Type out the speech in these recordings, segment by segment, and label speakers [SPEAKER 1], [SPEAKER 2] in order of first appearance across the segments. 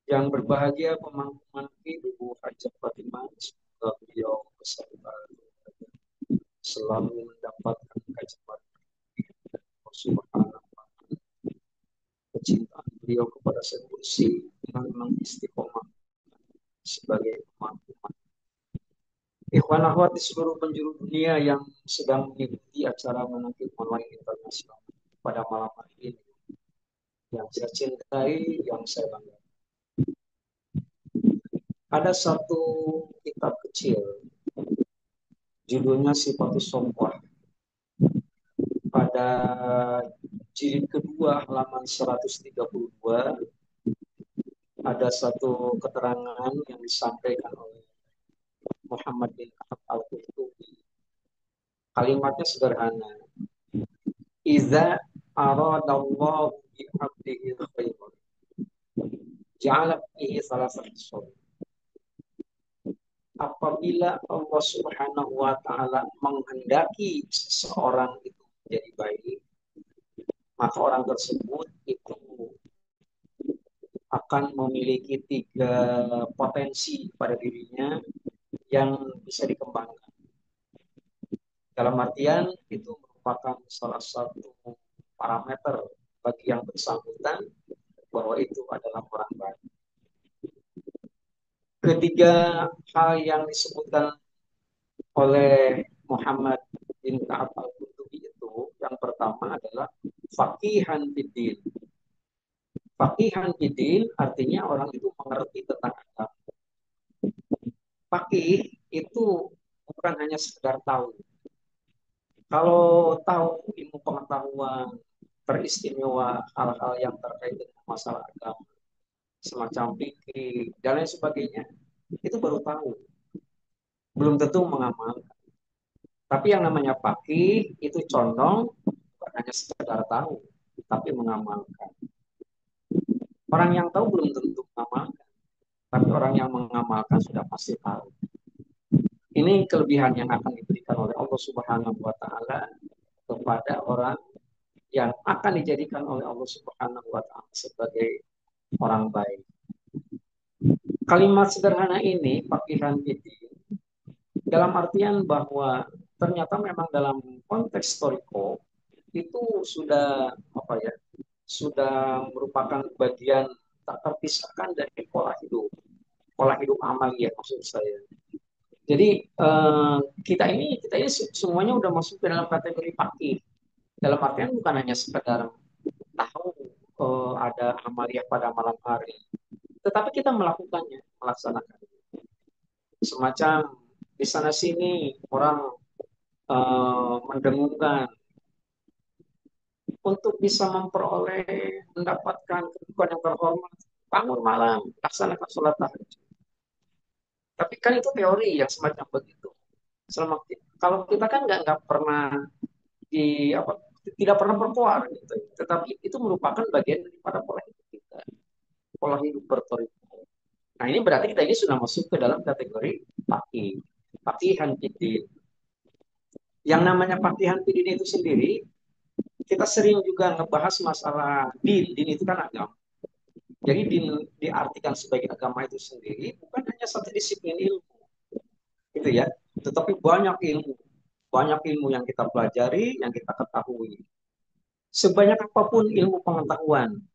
[SPEAKER 1] Yang berbahagia pemangku-mangku Ibu Hajah Fatimah, semoga beliau beserta selalu mendapatkan keajaiban Allah Subhanahu wa Ta'ala. Kecintaan beliau kepada Syekh Mursi dengan memang istiqomah sebagai pemangku. Ikhwan akhwat di seluruh penjuru dunia yang sedang mengikuti acara menangkis online internasional pada malam hari ini, yang saya cintai, yang saya banggakan. Ada satu kitab kecil, judulnya Sifatus Sompah. Pada jilid kedua halaman 132 ada satu keterangan yang disampaikan oleh Muhammad bin Al-Qurtubi. Kalimatnya sederhana. Iza aradallahu bi 'abdihi khairan ja'ala fihi salah satu. Apabila Allah Subhanahu wa taala menghendaki seseorang itu menjadi baik, maka orang tersebut itu akan memiliki tiga potensi pada dirinya yang bisa dikembangkan. Dalam artian itu merupakan salah satu parameter bagi yang bersangkutan bahwa itu adalah orang baik. Ketiga hal yang disebutkan oleh Muhammad bin Ka'ab al-Qurtubi itu, yang pertama adalah faqihan bidin. Faqihan bidin artinya orang itu mengerti tentang agama. Faqih itu bukan hanya sekedar tahu. Kalau tahu ilmu pengetahuan teristimewa hal-hal yang terkait dengan masalah agama, semacam fikih dan lain sebagainya, itu baru tahu, belum tentu mengamalkan. Tapi yang namanya fakih itu condong bukan hanya sekedar tahu, tapi mengamalkan. Orang yang tahu belum tentu mengamalkan, tapi orang yang mengamalkan sudah pasti tahu. Ini kelebihan yang akan diberikan oleh Allah Subhanahu wa taala kepada orang yang akan dijadikan oleh Allah Subhanahu wa taala sebagai orang baik. Kalimat sederhana ini, fakihan itu, dalam artian bahwa ternyata memang dalam konteks historiko itu sudah apa ya, sudah merupakan bagian tak terpisahkan dari pola hidup amalia maksud saya. Jadi kita ini semuanya udah masuk ke dalam kategori fakih. Dalam artian bukan hanya sekedar tahu ada amalia pada malam hari, tetapi kita melakukannya, melaksanakan. Semacam di sana sini orang mendengungkan untuk bisa memperoleh mendapatkan kedudukan yang terhormat, bangun malam, laksanakan sholat tahajud. Tapi kan itu teori yang semacam begitu. Selama kalau kita kan nggak pernah di apa, tidak pernah berkuar gitu. Tetapi itu merupakan bagian daripada pola hidup kita, pola hidup bertoriko. Nah ini berarti kita ini sudah masuk ke dalam kategori fakih, fakihan fidin. Yang namanya fakihan fidin itu sendiri, kita sering juga ngebahas masalah din. Din itu kan agama. Jadi din diartikan sebagai agama itu sendiri bukan hanya satu disiplin ilmu, gitu ya. Tetapi banyak ilmu yang kita pelajari, yang kita ketahui. Sebanyak apapun ilmu pengetahuan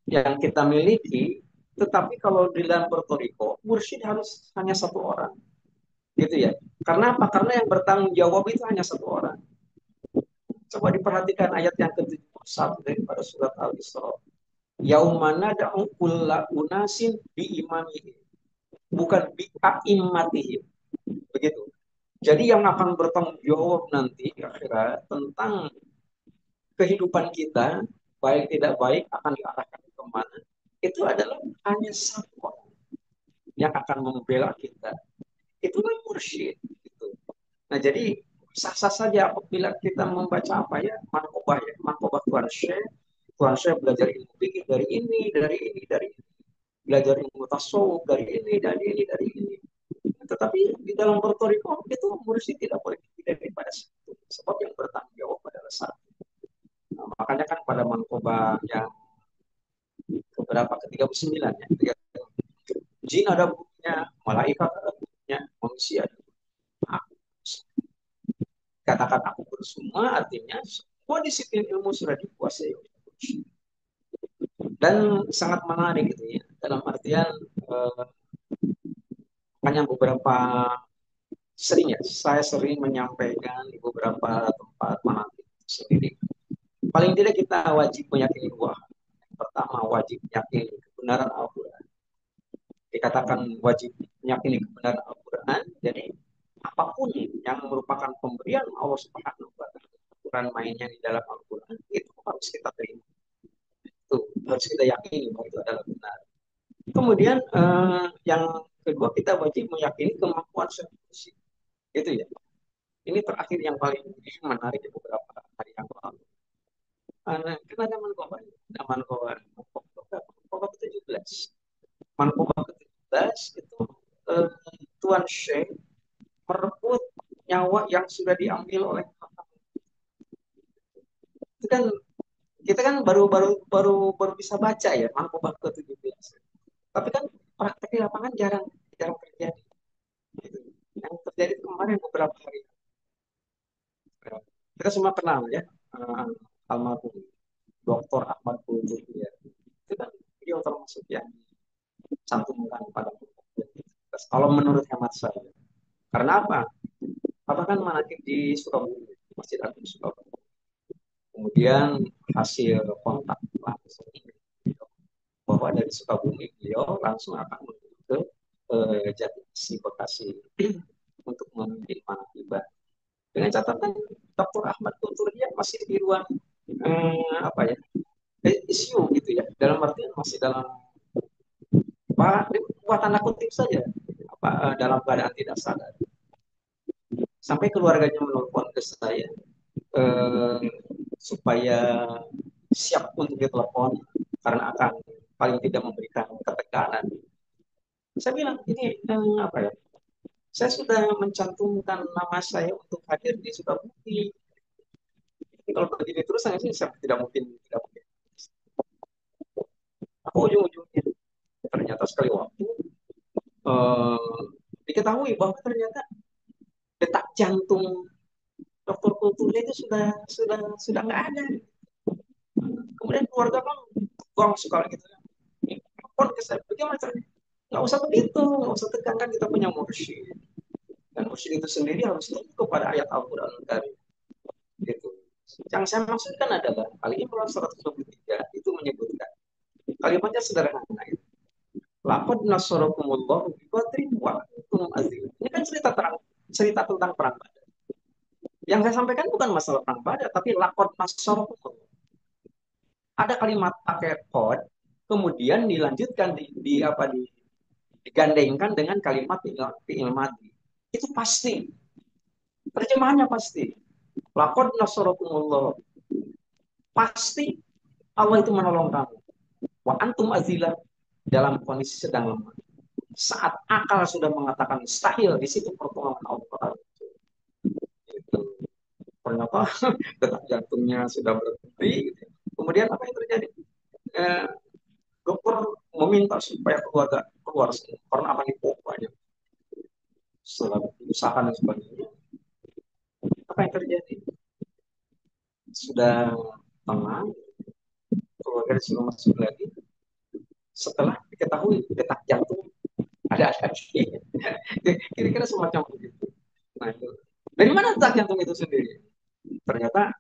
[SPEAKER 1] yang kita miliki, tetapi kalau di dalam bertoriko, mursyid harus hanya satu orang, gitu ya. Karena apa? Karena yang bertanggung jawab itu hanya satu orang. Coba diperhatikan ayat yang ke-71 daripada surat Al-Isra. Yaumana da'u kulla unasin bi imamihim, bukan bi a'immatihim. Begitu. Jadi yang akan bertanggung jawab nanti akhirat tentang kehidupan kita, baik tidak baik, akan diarahkan kemana, itu adalah hanya satu orang yang akan membela kita. Itulah mursyid. Gitu. Nah jadi sah-sah saja apabila kita membaca apa ya, manqobah Tuhan Syekh belajar ilmu fikih dari ini, belajar ilmu tasawuf dari ini. Tetapi di dalam bertoriko itu mursyid tidak boleh lebih daripada satu, sebab yang bertanggung jawab adalah satu. Nah, makanya kan pada manqobah yang Keberapa ke-39 ya. Jin ada bukunya, malaikat ada bukunya, manusia ada bukunya. Katakan aku bersemua artinya semua disiplin ilmu sudah dikuasai oleh manusia. Dan sangat menarik gitu ya. Dalam artian hanya beberapa sering ya, saya sering menyampaikan di beberapa tempat mana sendiri. Paling tidak kita wajib meyakini dua. Pertama, wajib meyakini kebenaran Al-Quran. Dikatakan wajib meyakini kebenaran Al-Quran, jadi apapun yang merupakan pemberian Allah Subhanahu wa taala, Quran mainnya di dalam Al-Quran, itu harus kita terima. Itu harus kita yakini bahwa itu adalah benar. Kemudian yang kedua kita wajib meyakini kemampuan manusia. Itu ya. Ini terakhir yang paling menarik di beberapa hari yang lalu. Nah, kita ada mankoba, ada mankoba ke-17. Mankoba ke-17 itu eh, Tuan Sheikh merebut nyawa yang sudah diambil oleh itu kan kita kan baru baru baru baru bisa baca ya Mankoba ke-17. Tapi kan praktek di lapangan jarang jarang terjadi. Gitu. Yang terjadi kemarin beberapa hari. Kita semua kenal ya almarhum Dr. Ahmad Pujur ya. Itu kan beliau termasuk yang cantumkan pada kalau menurut hemat saya. Karena apa? Apa kan manakib di Sukabumi, Masjid Agung Sukabumi. Kemudian hasil kontak langsung bahwa dari Sukabumi beliau langsung akan menuju ke Jatimasi Bekasi untuk memimpin manakibah. Dengan catatan Dr. Ahmad Kunturnya masih di ruang apa ya isu gitu ya, dalam artian masih dalam apa buat tanda kutip saja apa dalam keadaan tidak sadar. Sampai keluarganya menelpon ke saya eh, supaya siap untuk ditelepon karena akan paling tidak memberikan ketekanan. Saya bilang ini apa ya? Saya sudah mencantumkan nama saya untuk hadir di Sukabumi. Kalau begini terus saya sih tidak mungkin tidak mungkin. Aku ujung-ujungnya ternyata sekali waktu eh, diketahui bahwa ternyata detak jantung dokter kulturnya itu sudah nggak ada. Kemudian keluarga kan gong sekali gitu. Pun ke saya, bagaimana caranya? Nggak usah begitu, nggak usah tekankan kita punya mursyid. Dan mursyid itu sendiri harus tunduk kepada ayat Al-Quran Karim. Gitu. Yang saya maksudkan adalah kali Imran 123 itu menyebutkan kalimatnya sederhana. Laqad nasarakumullahu bi badrin wa antum azil. Ini kan cerita tentang perang Badar. Yang saya sampaikan bukan masalah perang Badar, tapi laqad nasarakumullah. Ada kalimat pakai qad, kemudian dilanjutkan di apa digandengkan dengan kalimat fi'il madhi. Itu pasti. Terjemahannya pasti. Laqad nasarakumullah. Pasti Allah itu menolong kamu. Wa antum azila dalam kondisi sedang lemah. Saat akal sudah mengatakan mustahil, di situ pertolongan Allah. Itu ternyata detak jantungnya sudah berhenti. Gitu. Kemudian apa yang terjadi? Eh, Dokter meminta supaya keluarga keluar semua karena akan dipokoknya setelah usaha dan sebagainya. Apa yang terjadi? Sudah tenang, keluarga disuruh masuk lagi. Setelah diketahui detak jantung ada lagi, kira-kira semacam begitu. Nah itu dari mana detak jantung itu sendiri? Ternyata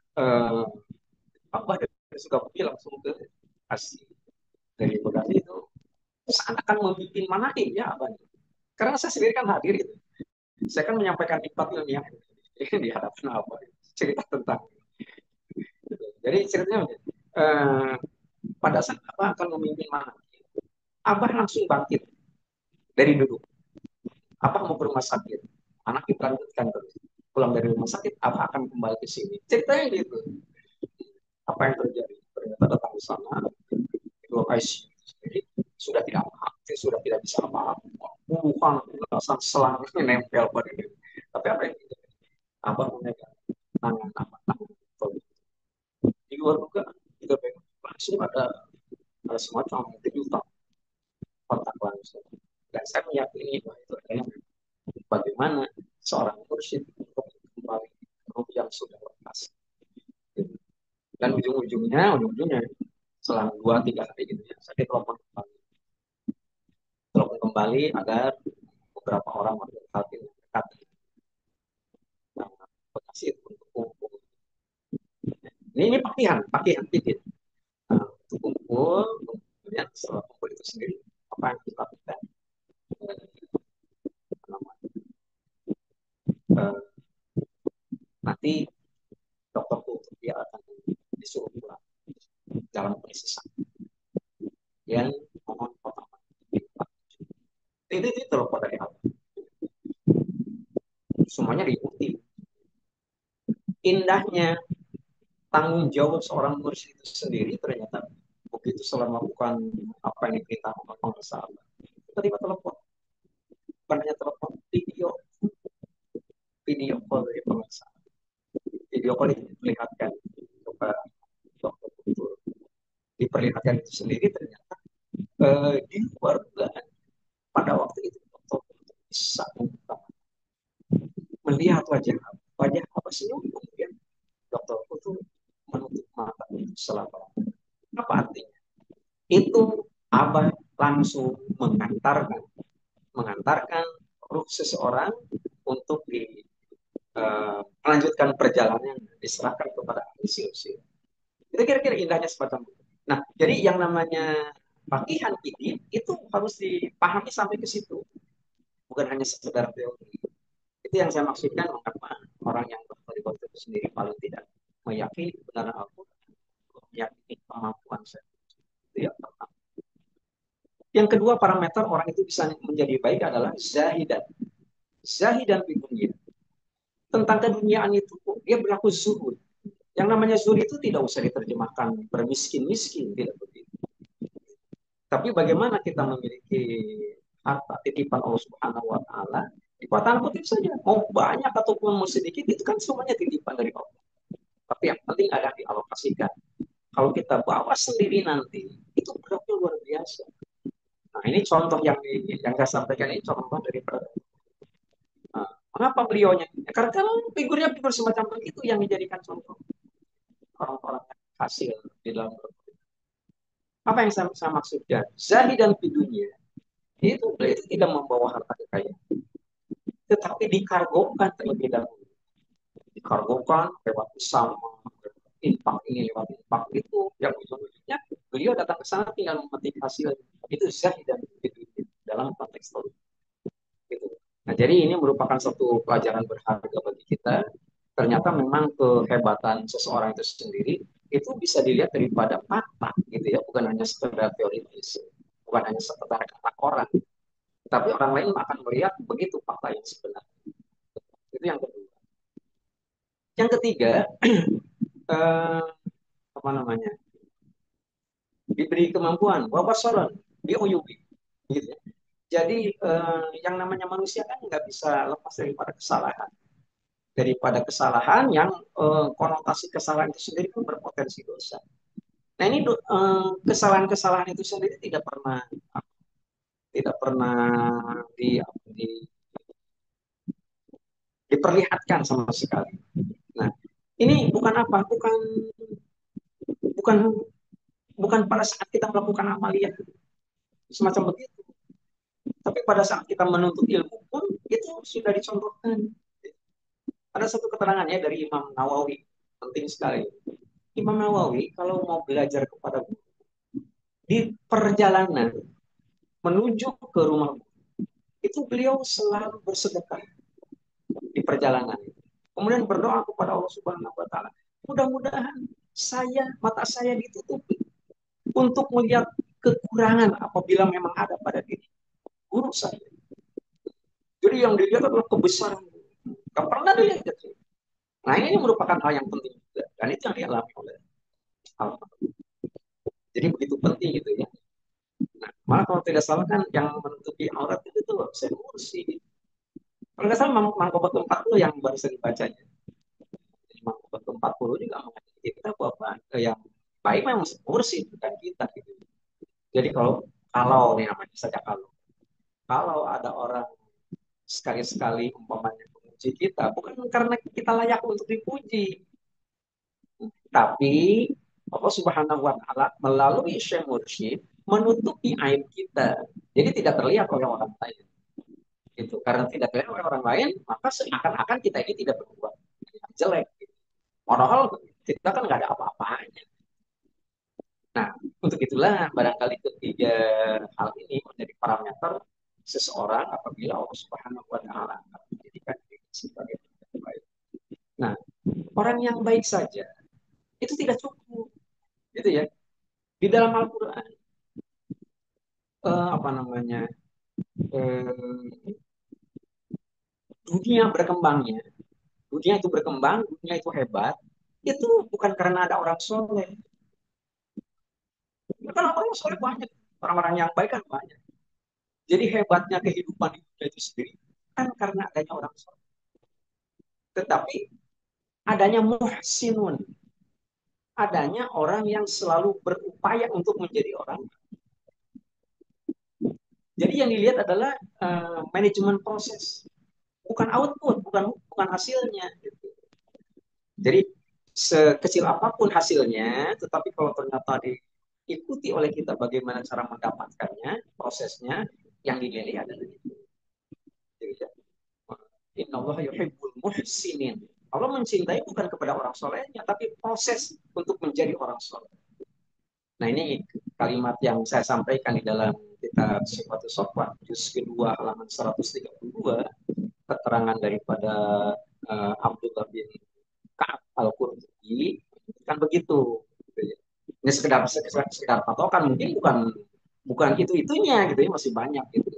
[SPEAKER 1] Abah dari Sukabumi langsung ke Bekasi. Dari Bekasi itu saat akan memimpin manakim ya Abah. Karena saya sendiri kan hadir itu. Saya kan menyampaikan hikmat ilmiah di hadapan Abah. Cerita tentang jadi ceritanya eh, pada saat Abah akan memimpin manakim, Abah langsung bangkit dari duduk. Abah mau ke rumah sakit. Anak dilanjutkan terus. Pulang dari rumah sakit, Abah akan kembali ke sini. Ceritanya gitu. Apa yang terjadi? Ternyata datang ke sana, di ruang ICU sendiri, sudah tidak aktif, sudah tidak bisa apa-apa. Bukan belasan selang nempel pada diri. Tapi apa yang terjadi? Abah memegang tangan Abah, tangan. Di luar juga kita pegang langsung ada semacam kejutan kontak langsung. Dan saya meyakini bahwa itu adalah bagaimana seorang mursyid untuk kembali ke ruh yang sudah lepas. Dan ujung-ujungnya selang 2-3 hari gitu ya, saya telepon kembali agar beberapa orang wakil hati yang dekat yang bekasi untuk kumpul. Ini pakihan dikit. Nah, untuk kumpul, kemudian setelah kumpul itu sendiri, apa yang kita lakukan? Eh, nanti dokter tuh dia akan disuruh pulang dalam kondisi sakit. Yang mohon pertama itu telepon dari awal. Semuanya diikuti. Indahnya tanggung jawab seorang mursyid itu sendiri ternyata begitu setelah melakukan apa yang diperintahkan oleh pengusaha, tiba-tiba telepon, bukan hanya telepon, video call dari pengusaha, video call itu diperlihatkan kepada dokter itu, diperlihatkan itu sendiri ternyata di luar dugaan pada waktu itu dokter bisa melihat wajah apa senyum, kemudian dokter itu menutup mata itu selama apa artinya itu abah langsung mengantarkan ruh seseorang untuk melanjutkan perjalanan diserahkan kepada ahli silsil. Itu kira-kira indahnya semacam itu. Nah, jadi yang namanya pakihan ini itu harus dipahami sampai ke situ, bukan hanya sekedar teori. Itu yang saya maksudkan mengapa orang yang berkali itu sendiri paling tidak meyakini kebenaran Al-Quran, meyakini kemampuan saya. Itu yang pertama. Yang kedua parameter orang itu bisa menjadi baik adalah zahidan. Zahidan di dunia. Tentang keduniaan itu dia berlaku zuhud. Yang namanya zuhud itu tidak usah diterjemahkan bermiskin-miskin, tidak begitu. Tapi bagaimana kita memiliki harta titipan Allah Subhanahu wa taala, di tanda kutip saja. Mau banyak ataupun mau sedikit itu kan semuanya titipan dari Allah. Tapi yang penting ada dialokasikan. Kalau kita bawa sendiri nanti, itu berarti luar biasa. Nah, ini contoh yang saya sampaikan ini contoh dari nah, mengapa beliaunya? Ya, karena figurnya figur semacam itu yang dijadikan contoh orang-orang hasil di dalam. Apa yang saya maksudkan? Zahid dan fidunya itu tidak membawa harta kekayaan, tetapi dikargokan terlebih dahulu. Dikargokan lewat sama, infak ini lewat infak itu, yang ujung-ujungnya beliau datang ke sana tinggal memetik hasil. Itu zahid dan fidunya dalam konteks politik. Gitu. Nah, jadi ini merupakan satu pelajaran berharga bagi kita. Ternyata memang kehebatan seseorang itu sendiri itu bisa dilihat daripada fakta, gitu ya, bukan hanya sekedar teoritis, bukan hanya sekedar kata orang, tapi orang lain akan melihat begitu fakta yang sebenarnya. Itu yang kedua. Yang ketiga, eh, apa namanya, diberi kemampuan, wabasaran, diuyubi, gitu ya. Jadi yang namanya manusia kan nggak bisa lepas daripada kesalahan yang konotasi kesalahan itu sendiri pun berpotensi dosa. Nah ini kesalahan-kesalahan itu sendiri tidak pernah di, di, diperlihatkan sama sekali. Nah ini bukan apa, bukan bukan pada saat kita melakukan amalia semacam begitu, tapi pada saat kita menuntut ilmu pun itu sudah dicontohkan. Ada satu keterangan ya dari Imam Nawawi, penting sekali. Imam Nawawi kalau mau belajar kepada guru, di perjalanan menuju ke rumah itu beliau selalu bersedekah di perjalanan. Kemudian berdoa kepada Allah Subhanahu wa taala. Mudah-mudahan mata saya ditutupi untuk melihat kekurangan apabila memang ada pada diri guru saya. Jadi yang dilihat adalah kebesaran. Gak pernah dilihat. Nah ini merupakan hal yang penting juga. Dan itu yang dialami oleh al. Jadi begitu penting gitu ya. Nah, malah kalau tidak salah kan yang menutupi aurat itu tuh senursi. Kalau nggak salah Mangkobot 40 yang baru saya dibacanya. Mangkobot 40 juga mengajari kita bahwa yang baik memang senursi bukan kita gitu. Jadi kalau nih namanya saja kalau ada orang sekali-sekali umpamanya memuji kita, bukan karena kita layak untuk dipuji, tapi Allah Subhanahu wa taala melalui Syekh Mursyid menutupi aib kita. Jadi tidak terlihat oleh orang lain. Gitu. Karena tidak terlihat oleh orang lain, maka seakan-akan kita ini tidak berbuat jelek. Gitu. Padahal kita kan nggak ada apa-apanya. Nah, untuk itulah barangkali ketiga hal ini menjadi parameter seseorang apabila Allah Subhanahu wa taala menjadikan diri sebagai orang yang baik. Nah, orang yang baik saja itu tidak cukup, gitu ya. Di dalam Al-Qur'an apa namanya? Eh, dunia berkembangnya, dunia itu berkembang, dunia itu hebat, itu bukan karena ada orang soleh. Kan orang soleh banyak, orang-orang yang baik kan banyak. Jadi hebatnya kehidupan di dunia itu sendiri kan karena adanya orang soleh. Tetapi adanya muhsinun, adanya orang yang selalu berupaya untuk menjadi orang. Jadi yang dilihat adalah manajemen proses, bukan output, bukan hasilnya. Gitu. Jadi sekecil apapun hasilnya, tetapi kalau ternyata diikuti oleh kita bagaimana cara mendapatkannya, prosesnya, yang dinilai adalah itu. Jadi, Inna Allah yuhibbul muhsinin. Allah mencintai bukan kepada orang solehnya, tapi proses untuk menjadi orang soleh. Nah ini kalimat yang saya sampaikan di dalam kitab Sifatul Sofwan, juz kedua halaman 132, keterangan daripada Abdullah bin Ka'ab Al-Qurtubi, kan begitu. Ini sekedar patokan, mungkin bukan bukan itu-itunya gitu ya, masih banyak gitu.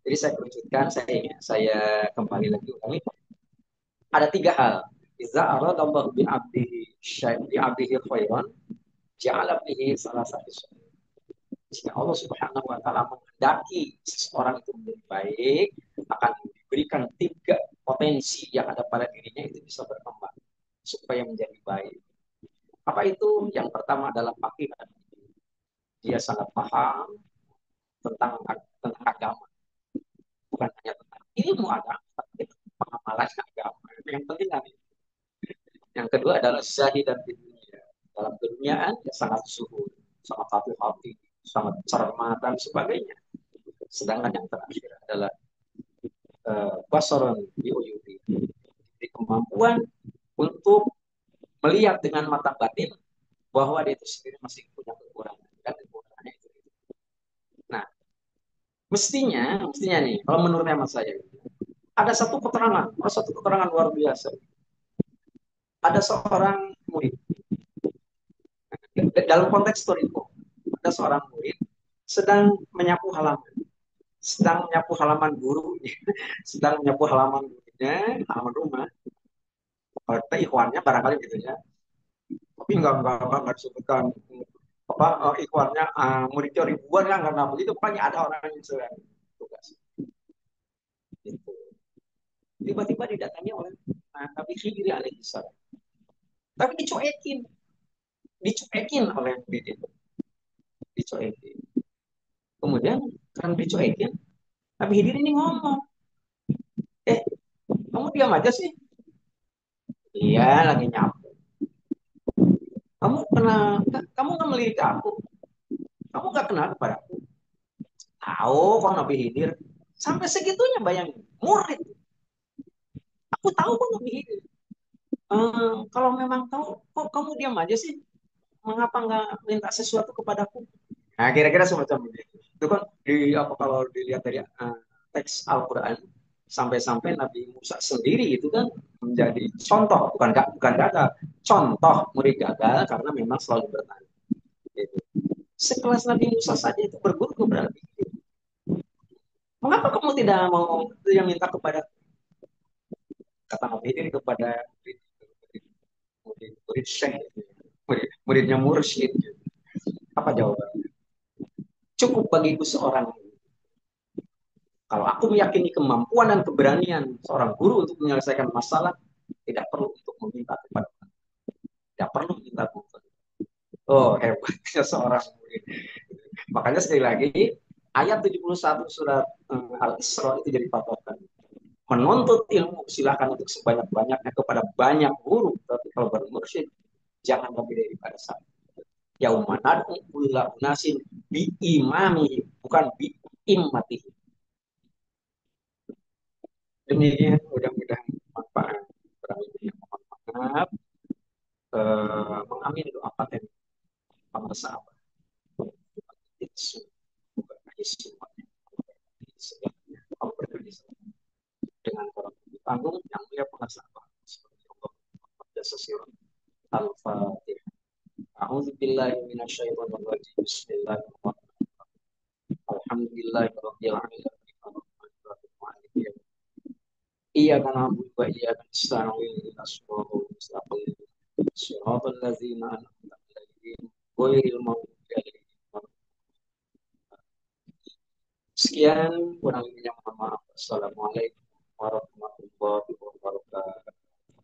[SPEAKER 1] Jadi saya kerucutkan, saya kembali lagi ulangi. Ada tiga hal. Iza aradallahu bi abdihi bi abdihi khairan, ja'ala bihi salah satu. Jika Allah Subhanahu wa taala menghendaki seseorang itu menjadi baik, akan diberikan tiga potensi yang ada pada dirinya itu bisa berkembang supaya menjadi baik. Apa itu? Yang pertama adalah fakihan. Dia sangat paham tentang agama, bukan hanya tentang ilmu agama, tapi pengamalan agama. Yang penting kan. Yang kedua adalah zahid dan dunia. Dalam keduniaan dia sangat zuhud, sangat hati-hati, sangat cermat dan sebagainya. Sedangkan yang terakhir adalah basaran biuyudi, jadi kemampuan untuk melihat dengan mata batin bahwa dia itu sendiri masih punya kekurangan dan kekurangannya itu. Nah, mestinya nih, kalau menurut hemat saya, ada satu keterangan luar biasa. Ada seorang murid dalam konteks Toriko, ada seorang murid sedang menyapu halaman, gurunya, sedang menyapu halaman gurunya, halaman rumah. Kalau kita ikhwannya barangkali gitu ya, tapi nggak disebutkan apa ikhwannya muridnya ribuan kan karena begitu pokoknya ada orang yang sedang tugas gitu. Tiba-tiba didatangi oleh Nabi Khidir alaihissalam, tapi dicuekin oleh murid itu, dicuekin. Kemudian karena dicuekin, Nabi Khidir ini ngomong, eh kamu diam aja sih. Iya lagi nyapu. Kamu nggak melirik aku, kamu nggak kenal kepada aku. Tahu kok Nabi Khidir, sampai segitunya bayangin murid. Aku tahu kok Nabi Khidir. Kalau memang tahu, kok kamu diam aja sih? Mengapa nggak minta sesuatu kepadaku? Nah, kira-kira semacam ini. Itu kan apa kalau dilihat dari teks Al-Quran, sampai-sampai Nabi Musa sendiri itu kan menjadi contoh, bukan gagal, contoh murid gagal karena memang selalu bertanya. Gitu. Sekelas Nabi Musa saja itu berguru kepada Nabi. Mengapa kamu tidak mau yang minta kepada kata Nabi ini kepada murid syekh, muridnya mursyid? Apa jawabannya? Cukup bagiku seorang, kalau aku meyakini kemampuan dan keberanian seorang guru untuk menyelesaikan masalah, tidak perlu untuk meminta kepada, tidak perlu meminta kepada. Oh hebatnya seorang murid. Makanya sekali lagi ayat 71 surat Al-Isra itu jadi patokan. Menuntut ilmu silahkan untuk sebanyak-banyaknya kepada banyak guru, tapi kalau bermursyid jangan lebih daripada satu. Yauman kulla unasin bi imami, bukan bi immati. Demikian mudah-mudahan manfaat. Kurang lebihnya mohon maaf. Mengamini doa paten para sahabat. Semoga semuanya Allah berkati dengan orang tanggung yang mulia para sahabat. Seperti Allah jasa sirah. Al-Fatihah. A'udzu billahi minasyaitonir rajim. Bismillahirrahmanirrahim. Alhamdulillahirabbil alamin. Iyyaka na'budu wa iyyaka nasta'in. Ihdinas siratal mustaqim. Shiratal ladzina an'amta 'alaihim ghairil maghdubi 'alaihim. Sekian kurang lebihnya mohon maaf. Assalamualaikum warahmatullahi wabarakatuh.